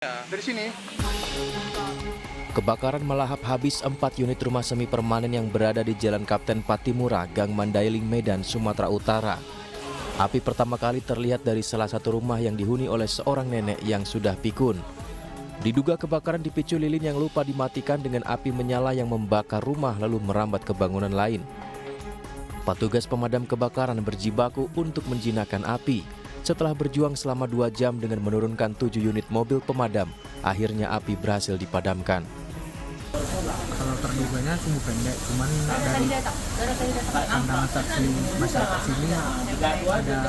Dari sini. Kebakaran melahap habis 4 unit rumah semi permanen yang berada di Jalan Kapten Patimura, Gang Mandailing, Medan, Sumatera Utara. Api pertama kali terlihat dari salah satu rumah yang dihuni oleh seorang nenek yang sudah pikun. Diduga kebakaran dipicu lilin yang lupa dimatikan dengan api menyala yang membakar rumah lalu merambat ke bangunan lain. Petugas pemadam kebakaran berjibaku untuk menjinakkan api. Setelah berjuang selama 2 jam dengan menurunkan 7 unit mobil pemadam, akhirnya api berhasil dipadamkan. Kalau terduganya sungguh pendek, cuman dari pandangan saksi masyarakat sini ada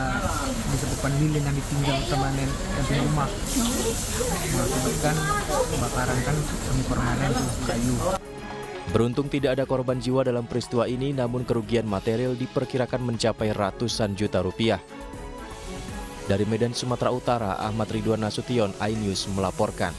disebutkan lilin yang ditinggal sama nenek yang punya rumah. Mengakibatkan kebakaran kan semi permanen tuh kayu. Beruntung tidak ada korban jiwa dalam peristiwa ini, namun kerugian material diperkirakan mencapai ratusan juta rupiah. Dari Medan, Sumatera Utara, Ahmad Ridwan Nasution, iNews melaporkan.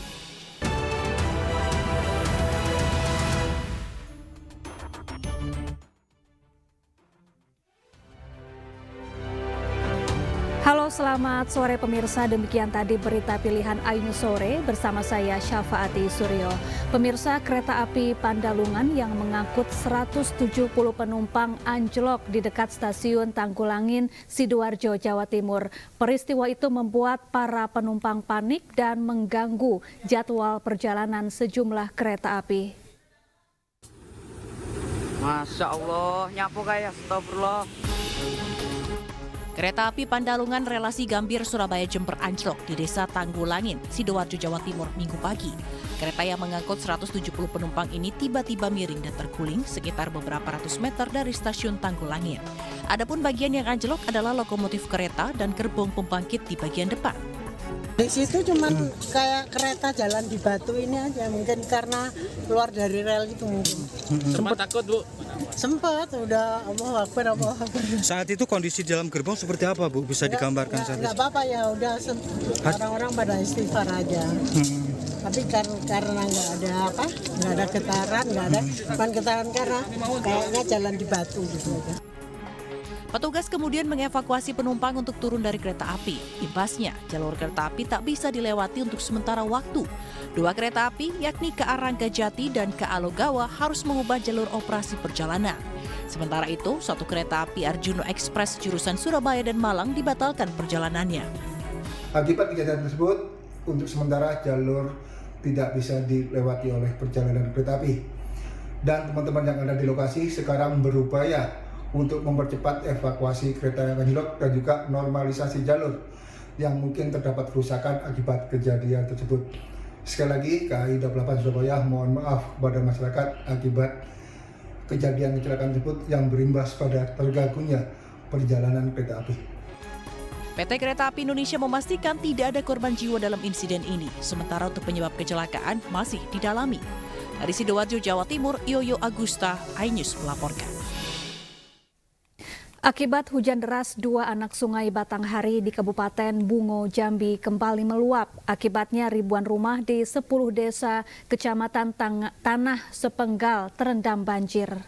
Halo, selamat sore pemirsa. Demikian tadi berita pilihan iNews Sore bersama saya Syafaati Suryo. Pemirsa, kereta api Pandalungan yang mengangkut 170 penumpang anjlok di dekat stasiun Tanggulangin, Sidoarjo, Jawa Timur. Peristiwa itu membuat para penumpang panik dan mengganggu jadwal perjalanan sejumlah kereta api. Masya Allah, nyapu kayak astagfirullah. Kereta api Pandalungan relasi Gambir Surabaya Jember anjlok di Desa Tanggulangin, Sidoarjo, Jawa Timur Minggu pagi. Kereta yang mengangkut 170 penumpang ini tiba-tiba miring dan terguling sekitar beberapa ratus meter dari stasiun Tanggulangin. Adapun bagian yang anjlok adalah lokomotif kereta dan gerbong pembangkit di bagian depan. Di situ cuman kayak kereta jalan di batu ini aja, mungkin karena keluar dari rel itu mungkin. Sempat takut, Bu? Sempat, udah Allahu Akbar. Saat itu kondisi dalam gerbong seperti apa, Bu? Bisa digambarkan saat itu? Nggak apa-apa ya, udah orang-orang pada istighfar aja. Tapi karena nggak ada getaran, cuman getaran karena kayaknya jalan di batu gitu aja. Petugas kemudian mengevakuasi penumpang untuk turun dari kereta api. Imbasnya, jalur kereta api tak bisa dilewati untuk sementara waktu. 2 kereta api, yakni KA Ranggajati dan KA Logawa, harus mengubah jalur operasi perjalanan. Sementara itu, 1 kereta api Arjuno Express jurusan Surabaya dan Malang dibatalkan perjalanannya. Akibat kejadian tersebut, untuk sementara jalur tidak bisa dilewati oleh perjalanan kereta api. Dan teman-teman yang ada di lokasi sekarang berupaya untuk mempercepat evakuasi kereta yang anjlok dan juga normalisasi jalur yang mungkin terdapat kerusakan akibat kejadian tersebut. Sekali lagi, KAI 28 Surabaya mohon maaf kepada masyarakat akibat kejadian kecelakaan tersebut yang berimbas pada terganggunya perjalanan kereta api. PT Kereta Api Indonesia memastikan tidak ada korban jiwa dalam insiden ini, sementara untuk penyebab kecelakaan masih didalami. Dari Sidoarjo, Jawa Timur, Yoyo Agusta, iNews melaporkan. Akibat hujan deras, 2 anak sungai Batanghari di Kabupaten Bungo, Jambi kembali meluap. Akibatnya ribuan rumah di 10 desa Kecamatan Tanah Sepenggal terendam banjir.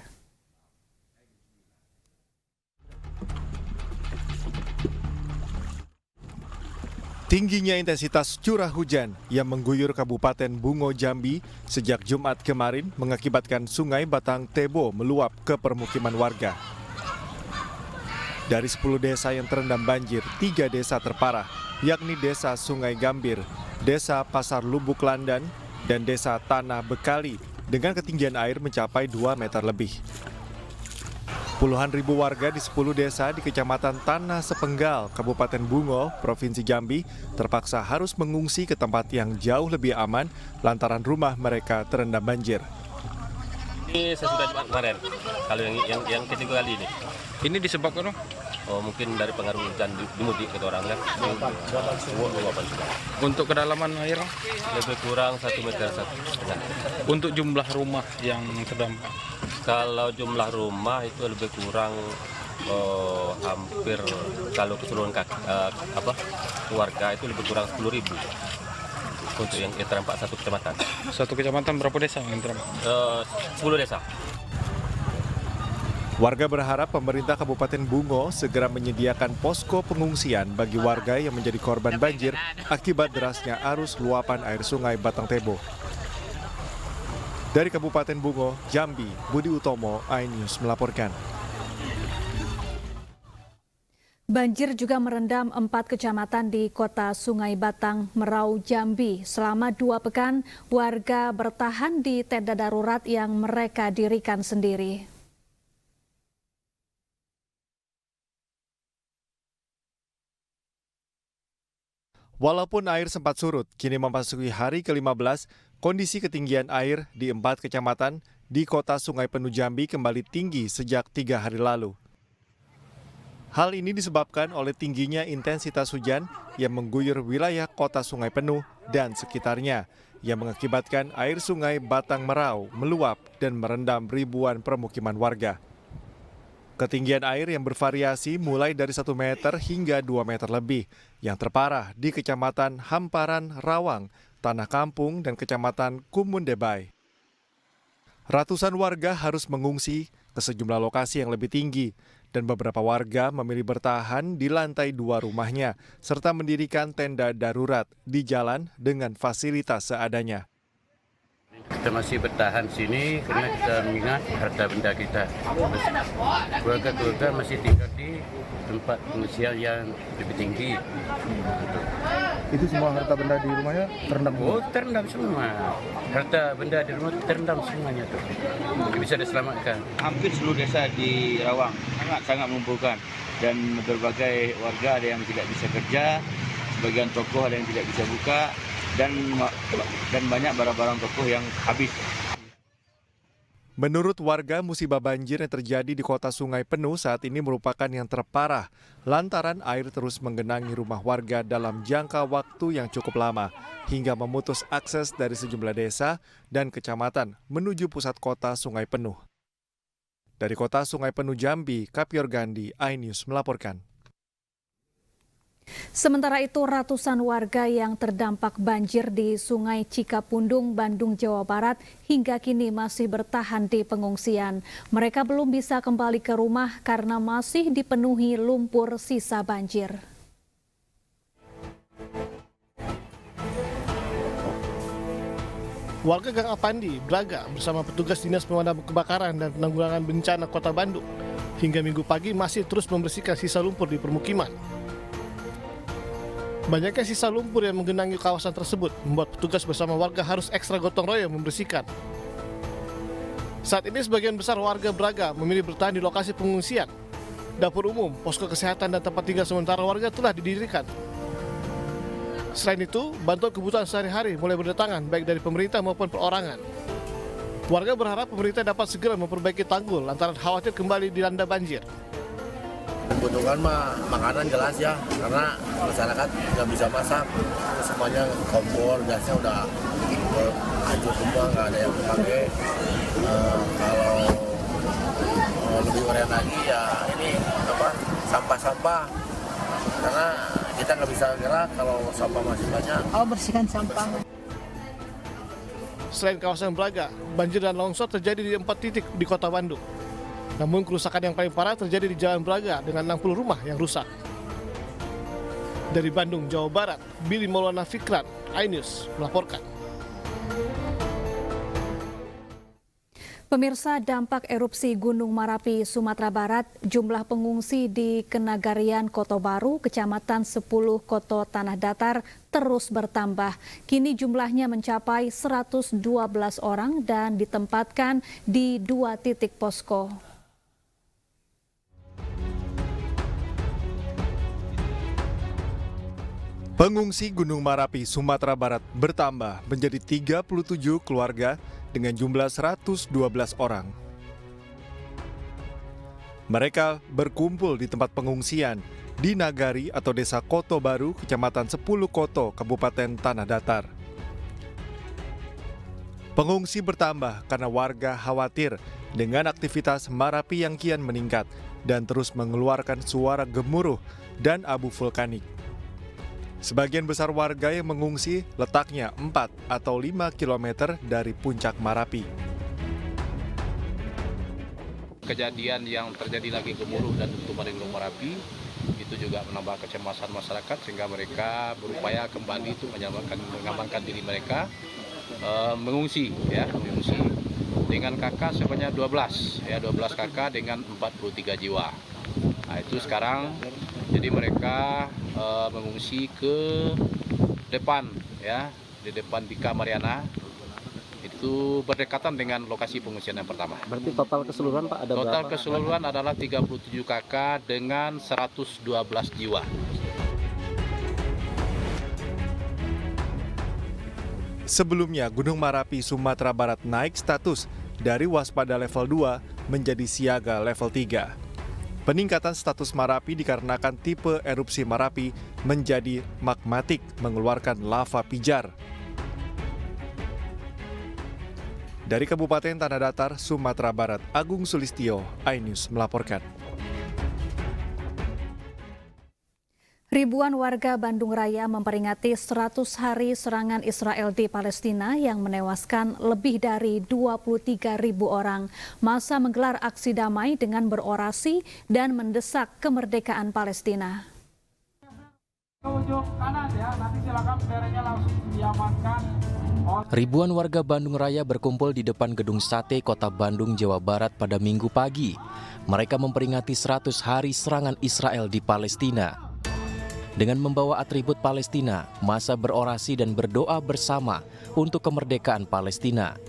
Tingginya intensitas curah hujan yang mengguyur Kabupaten Bungo, Jambi sejak Jumat kemarin mengakibatkan Sungai Batang Tebo meluap ke permukiman warga. Dari 10 desa yang terendam banjir, 3 desa terparah, yakni Desa Sungai Gambir, Desa Pasar Lubuk Landan, dan Desa Tanah Bekali dengan ketinggian air mencapai 2 meter lebih. Puluhan ribu warga di 10 desa di Kecamatan Tanah Sepenggal, Kabupaten Bungo, Provinsi Jambi, terpaksa harus mengungsi ke tempat yang jauh lebih aman lantaran rumah mereka terendam banjir. Ini sesudah Jumat kemarin, kalau yang ketiga kali ini. Ini disebabkan Oh, mungkin dari pengaruh hujan di mudik kata orang kan. untuk kedalaman air, Lebih kurang 1,5 meter. untuk jumlah rumah yang terdampak. Kalau jumlah rumah itu lebih kurang hampir kalau keseluruhan keluarga itu lebih kurang 10.000 untuk yang terdampak 1 kecamatan. Satu kecamatan berapa desa yang terdampak? 10 desa. Warga berharap pemerintah Kabupaten Bungo segera menyediakan posko pengungsian bagi warga yang menjadi korban banjir akibat derasnya arus luapan air sungai Batang Tebo. Dari Kabupaten Bungo, Jambi, Budi Utomo, iNews melaporkan. Banjir juga merendam 4 kecamatan di kota Sungai Batang, Merau, Jambi. Selama 2 pekan, warga bertahan di tenda darurat yang mereka dirikan sendiri. Walaupun air sempat surut, kini memasuki hari ke-15, kondisi ketinggian air di 4 kecamatan di kota Sungai Penuh Jambi kembali tinggi sejak 3 hari lalu. Hal ini disebabkan oleh tingginya intensitas hujan yang mengguyur wilayah kota Sungai Penuh dan sekitarnya, yang mengakibatkan air sungai Batang Merau meluap dan merendam ribuan permukiman warga. Ketinggian air yang bervariasi mulai dari 1 meter hingga 2 meter lebih, yang terparah di Kecamatan Hamparan Rawang, Tanah Kampung, dan Kecamatan Kumundebay. Ratusan warga harus mengungsi ke sejumlah lokasi yang lebih tinggi, dan beberapa warga memilih bertahan di lantai 2 rumahnya, serta mendirikan tenda darurat di jalan dengan fasilitas seadanya. Kita masih bertahan sini karena kita mengingat harta benda kita. Keluarga-keluarga masih tinggal di tempat pengungsian yang lebih tinggi. Itu semua harta benda di rumahnya terendam? Oh, terendam semua. Harta benda di rumah terendam semuanya tuh. Bisa diselamatkan. Hampir seluruh desa di Rawang sangat mengumpulkan, dan berbagai warga ada yang tidak bisa kerja, sebagian toko ada yang tidak bisa buka, dan banyak barang-barang toko yang habis. Menurut warga, musibah banjir yang terjadi di kota Sungai Penuh saat ini merupakan yang terparah lantaran air terus menggenangi rumah warga dalam jangka waktu yang cukup lama hingga memutus akses dari sejumlah desa dan kecamatan menuju pusat kota Sungai Penuh. Dari kota Sungai Penuh Jambi, Kapior Gandhi, iNews melaporkan. Sementara itu, ratusan warga yang terdampak banjir di Sungai Cikapundung, Bandung, Jawa Barat hingga kini masih bertahan di pengungsian. Mereka belum bisa kembali ke rumah karena masih dipenuhi lumpur sisa banjir. Warga Gang Apandi, Braga bersama petugas Dinas Pemadam Kebakaran dan Penanggulangan Bencana Kota Bandung hingga Minggu pagi masih terus membersihkan sisa lumpur di permukiman. Banyaknya sisa lumpur yang menggenangi kawasan tersebut membuat petugas bersama warga harus ekstra gotong royong membersihkan. Saat ini sebagian besar warga Braga memilih bertahan di lokasi pengungsian. Dapur umum, posko kesehatan, dan tempat tinggal sementara warga telah didirikan. Selain itu, bantuan kebutuhan sehari-hari mulai berdatangan baik dari pemerintah maupun perorangan. Warga berharap pemerintah dapat segera memperbaiki tanggul lantaran khawatir kembali dilanda banjir. Kebutuhan makanan jelas ya, karena masyarakat nggak bisa masak, semuanya kompor, gasnya udah hancur semua, nggak ada yang dipakai. Kalau lebih urgen lagi ya ini sampah-sampah, karena kita nggak bisa gerak kalau sampah masih banyak. Bersihkan sampah. Selain kawasan Braga, banjir dan longsor terjadi di 4 titik di kota Bandung. Namun kerusakan yang paling parah terjadi di Jalan Braga dengan 60 rumah yang rusak. Dari Bandung, Jawa Barat, Billy Maulana Fikran, iNews melaporkan. Pemirsa, dampak erupsi Gunung Marapi, Sumatera Barat, jumlah pengungsi di Kenagarian Koto Baru, Kecamatan 10 Koto Tanah Datar, terus bertambah. Kini jumlahnya mencapai 112 orang dan ditempatkan di 2 titik posko. Pengungsi Gunung Marapi, Sumatera Barat bertambah menjadi 37 keluarga dengan jumlah 112 orang. Mereka berkumpul di tempat pengungsian di Nagari atau Desa Koto Baru, Kecamatan 10 Koto, Kabupaten Tanah Datar. Pengungsi bertambah karena warga khawatir dengan aktivitas Marapi yang kian meningkat dan terus mengeluarkan suara gemuruh dan abu vulkanik. Sebagian besar warga yang mengungsi letaknya 4 atau 5 km dari puncak Marapi. Kejadian yang terjadi lagi gemuruh dan tutupan di Gunung Merapi itu juga menambah kecemasan masyarakat sehingga mereka berupaya kembali itu mengamankan diri mereka, mengungsi dengan kakak sebanyak 12 kakak dengan 43 jiwa. Nah, itu sekarang jadi mereka mengungsi ke depan di depan Bika Mariana. Itu berdekatan dengan lokasi pengungsian yang pertama. Berarti total keseluruhan Pak ada berapa? Total keseluruhan adalah 37 kakak dengan 112 jiwa. Sebelumnya, Gunung Merapi, Sumatera Barat naik status dari waspada level 2 menjadi siaga level 3. Peningkatan status Merapi dikarenakan tipe erupsi Merapi menjadi magmatik, mengeluarkan lava pijar. Dari Kabupaten Tanah Datar, Sumatera Barat, Agung Sulistyo, iNews melaporkan. Ribuan warga Bandung Raya memperingati 100 hari serangan Israel di Palestina yang menewaskan lebih dari 23.000 orang. Massa menggelar aksi damai dengan berorasi dan mendesak kemerdekaan Palestina. Ribuan warga Bandung Raya berkumpul di depan Gedung Sate Kota Bandung, Jawa Barat pada Minggu pagi. Mereka memperingati 100 hari serangan Israel di Palestina. Dengan membawa atribut Palestina, massa berorasi dan berdoa bersama untuk kemerdekaan Palestina.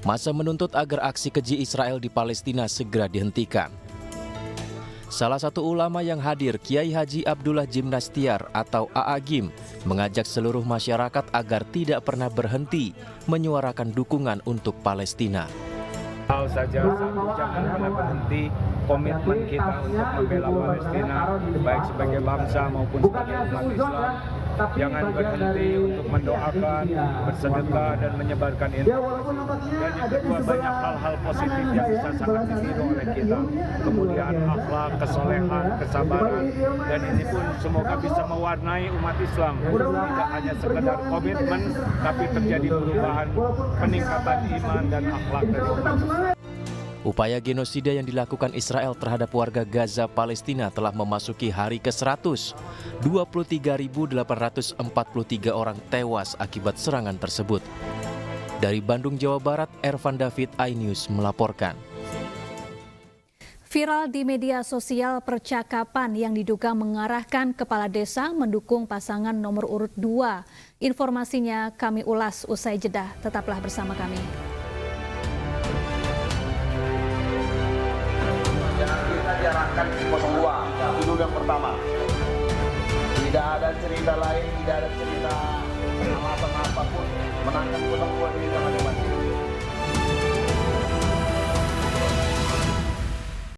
Massa menuntut agar aksi keji Israel di Palestina segera dihentikan. Salah satu ulama yang hadir, Kiai Haji Abdullah Jimnastiar atau A'agim, mengajak seluruh masyarakat agar tidak pernah berhenti menyuarakan dukungan untuk Palestina. Tahu saja jangan pernah berhenti komitmen kita untuk membela Palestina, baik sebagai bangsa maupun sebagai umat Islam. Jangan berhenti untuk mendoakan, bersedekah dan menyebarkan informasi. Dan yang kedua, banyak hal-hal positif yang bisa sangat ditiru oleh kita. Kemudian akhlak, kesolehan, kesabaran, dan ini pun semoga bisa mewarnai umat Islam. Tidak hanya sekedar komitmen, tapi terjadi perubahan, peningkatan iman dan akhlak dari umat Islam. Upaya genosida yang dilakukan Israel terhadap warga Gaza, Palestina telah memasuki hari ke-100. 23.843 orang tewas akibat serangan tersebut. Dari Bandung, Jawa Barat, Ervan David, iNews melaporkan. Viral di media sosial percakapan yang diduga mengarahkan kepala desa mendukung pasangan nomor urut 2. Informasinya kami ulas usai jeda. Tetaplah bersama kami. Kita diarahkan di 02, itu yang pertama. Tidak ada cerita lain, tidak ada cerita alasan apapun menangkan 02 ini.